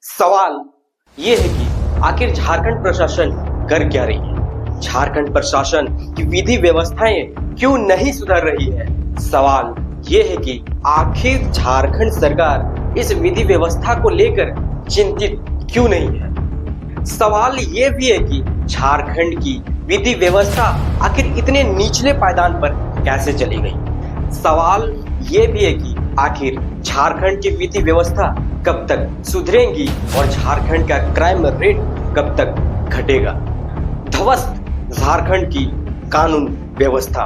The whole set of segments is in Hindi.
सवाल ये है कि आखिर झारखंड प्रशासन कर क्या रही है। झारखंड प्रशासन की विधि व्यवस्थाएं क्यों नहीं सुधर रही है। सवाल ये है कि आखिर झारखंड सरकार इस विधि व्यवस्था को लेकर चिंतित क्यों नहीं है। सवाल ये भी है कि झारखंड की विधि व्यवस्था आखिर इतने निचले पायदान पर कैसे चली गई। सवाल ये भी है कि आखिर झारखंड की विधि व्यवस्था कब तक सुधरेंगी और झारखंड का क्राइम रेट कब तक घटेगा। ध्वस्त झारखंड की कानून व्यवस्था।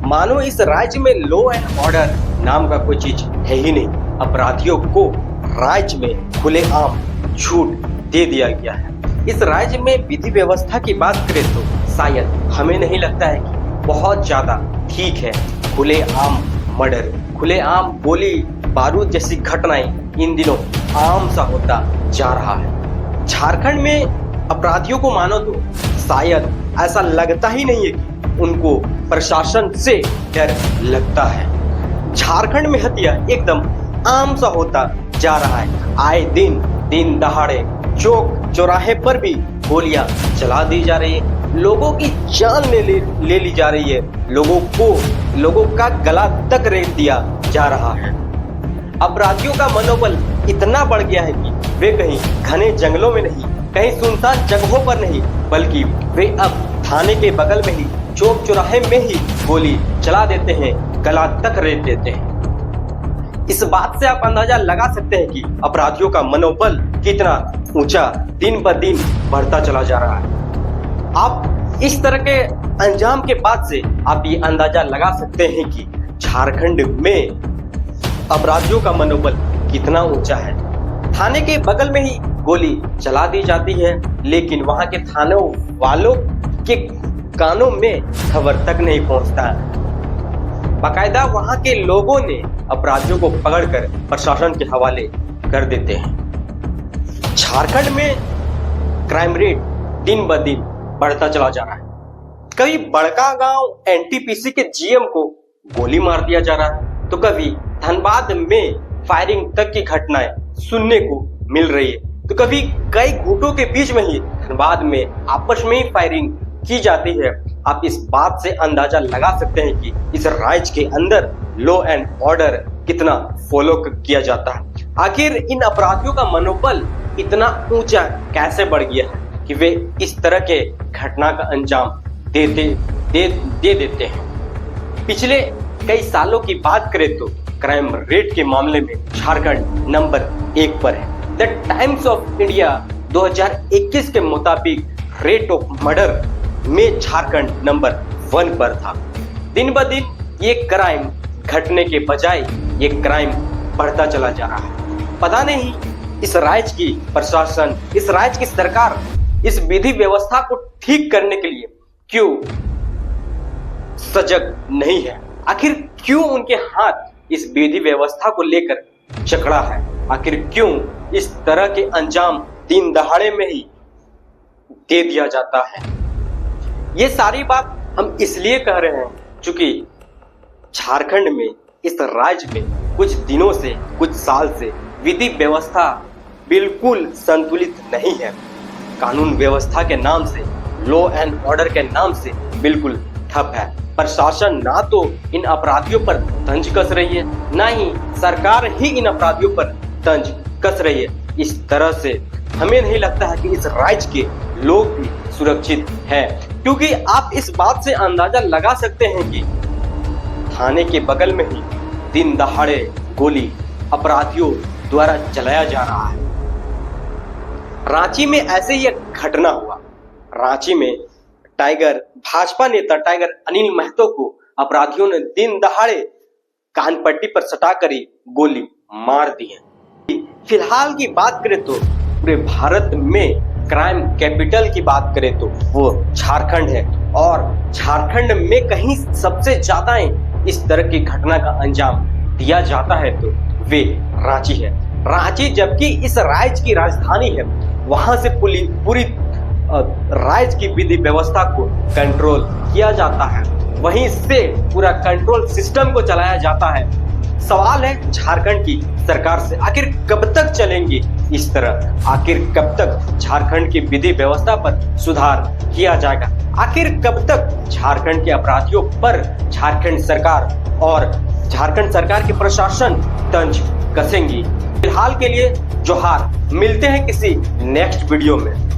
मानो इस राज्य में लॉ एंड ऑर्डर नाम का कोई चीज है ही नहीं। अपराधियों को राज्य में खुलेआम छूट दे दिया गया है। इस राज्य में विधि व्यवस्था की बात करें तो शायद हमें नहीं लगता है कि बहुत ज्यादा ठीक है। खुलेआम मर्डर, खुलेआम गोली बारूद जैसी घटनाएं इन दिनों आम सा होता जा रहा है। झारखंड में अपराधियों को मानो तो शायद ऐसा लगता ही नहीं है कि उनको प्रशासन से डर लगता है। झारखंड में हत्या एकदम आम सा होता जा रहा है। आए दिन दहाड़े चौक चौराहे पर भी गोलियां चला दी जा रही है। लोगों की जान ले ली जा रही है। लोगों का गला तक रेत दिया जा रहा है। अपराधियों का मनोबल इतना बढ़ गया है कि वे कहीं घने जंगलों में नहीं, कहीं सुनसान जगहों पर नहीं, बल्कि वे अब थाने के बगल में ही, चौक चौराहे में ही गोली चला देते हैं, गला तक रेत देते हैं। इस बात से आप अंदाजा लगा सकते हैं कि अपराधियों का मनोबल कितना ऊंचा दिन ब दिन बढ़ता चला जा रहा है। आप इस तरह के अंजाम के बाद से आप ये अंदाजा लगा सकते हैं कि झारखंड में अपराधियों का मनोबल कितना ऊंचा है। थाने के बगल में ही गोली चला दी जाती है, लेकिन वहां के थानों वालों के कानों में खबर तक नहीं पहुंचता। बाकायदा वहां के लोगों ने अपराधियों को पकड़कर प्रशासन के हवाले कर देते हैं। झारखंड में क्राइम रेट दिन ब दिन बढ़ता चला जा रहा है। कभी बड़का गांव एनटीपीसी के जीएम को गोली मार दिया जा रहा है, तो कभी धनबाद में फायरिंग तक की घटनाएं सुनने को मिल रही है, तो कभी कई गुटों के बीच में ही धनबाद में आपस में ही फायरिंग की जाती है। आप इस बात से अंदाजा लगा सकते हैं कि इस राज्य के अंदर लॉ एंड ऑर्डर कितना फॉलो किया जाता है। आखिर इन अपराधियों का मनोबल इतना ऊंचा कैसे बढ़ गया है कि वे इस तरह के घटना का अंजाम दे देते हैं। पिछले कई सालों की बात करें तो क्राइम रेट के मामले में झारखंड नंबर 1 पर है। द टाइम्स ऑफ इंडिया 2021 के मुताबिक रेट ऑफ मर्डर में झारखंड नंबर 1 पर था। दिन ब दिन ये क्राइम घटने के बजाय ये क्राइम बढ़ता चला जा रहा है। पता नहीं इस राज्य की प्रशासन, इस राज्य की सरकार इस विधि व्यवस्था को ठीक करने के लिए क्यों सजग नहीं है। आखिर क्यों उनके हाथ इस विधि व्यवस्था को लेकर जकड़ा है। आखिर क्यों इस तरह के अंजाम दिन दहाड़े में ही दे दिया जाता है। ये सारी बात हम इसलिए कह रहे हैं क्योंकि झारखंड में, इस राज्य में कुछ दिनों से, कुछ साल से विधि व्यवस्था बिल्कुल संतुलित नहीं है। कानून व्यवस्था के नाम से, लॉ एंड ऑर्डर के नाम से बिल्कुल ठप है। प्रशासन ना तो इन अपराधियों पर तंज कस रही है, ना ही सरकार ही इन अपराधियों पर तंज कस रही है। इस तरह से हमें नहीं लगता है कि इस राज्य के लोग भी सुरक्षित हैं, क्योंकि आप इस बात से अंदाजा लगा सकते हैं कि थाने के बगल में ही दिन दहाड़े गोली अपराधियों द्वारा चलाया जा रहा है। रांची में ऐसे ही एक घटना हुआ। रांची में भाजपा नेता टाइगर अनिल महतो को अपराधियों ने दिन दहाड़े कान पट्टी पर सटाकर ही गोली मार दी है। फिलहाल की बात करें तो पूरे भारत में क्राइम कैपिटल की बात करें तो वो झारखंड है, और झारखंड में कहीं सबसे ज्यादा इस तरह की घटना का अंजाम दिया जाता है तो वे रांची है। रांची जबकि इस राज्य की राजधानी है, वहां से पूरी राज्य की विधि व्यवस्था को कंट्रोल किया जाता है, वहीं से पूरा कंट्रोल सिस्टम को चलाया जाता है। सवाल है झारखंड की सरकार से, आखिर कब तक चलेंगी इस तरह आखिर कब तक झारखंड की विधि व्यवस्था पर सुधार किया जाएगा? आखिर कब तक झारखंड के अपराधियों पर झारखंड सरकार और झारखंड सरकार के प्रशासन तंज कसेंगी? फिलहाल के लिए जोहार, मिलते हैं किसी नेक्स्ट वीडियो में।